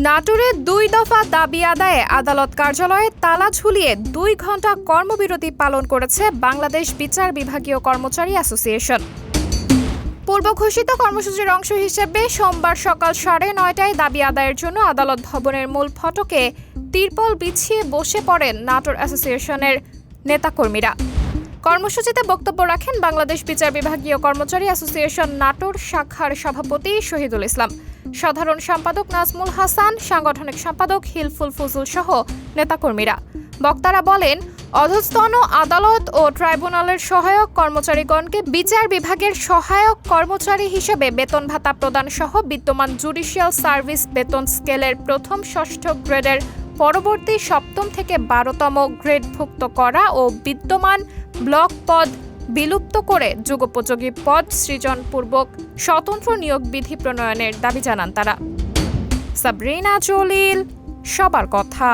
নাটোরে ২ দফা দাবি আদায়ে আদালত কার্যালয়ে তালা ঝুলিয়ে ২ ঘণ্টা কর্মবিরতি পালন করেছে বাংলাদেশ বিচার বিভাগীয় কর্মচারী অ্যাসোসিয়েশন। পূর্ব ঘোষিত কর্মসূচির অংশ হিসেবে সোমবার সকাল ৯:৩০টায় দাবি আদায়ের জন্য আদালত ভবনের মূল ফটকে তিরপল বিছিয়ে বসে পড়েন নাটোর অ্যাসোসিয়েশনের নেতাকর্মীরা। কর্মসূচিতে বক্তব্য রাখেন বাংলাদেশ বিচার বিভাগীয় কর্মচারী অ্যাসোসিয়েশন নাটোর শাখার সভাপতি শহীদুল ইসলাম, সাধারণ সম্পাদক নাজমুল হাসান, সাংগঠনিক সম্পাদক হিলফুল ফুজুল সহ নেতাকর্মীরা। বক্তারা বলেন, অধস্তন আদালত ও ট্রাইব্যুনালের সহায়ক কর্মচারীগণকে বিচার বিভাগের সহায়ক কর্মচারী হিসেবে বেতন ভাতা প্রদান সহ বিদ্যমান জুডিশিয়াল সার্ভিস বেতন স্কেলের প্রথম ষষ্ঠ গ্রেডের পরবর্তী সপ্তম থেকে ১২তম গ্রেডভুক্ত করা ও বিদ্যমান ব্লক পদ বিলুপ্ত করে যুগোপযোগী পদ সৃজনপূর্বক স্বতন্ত্র নিয়োগ বিধি প্রণয়নের দাবি জানান তারা। সাবরিনা জলিল, সবার কথা।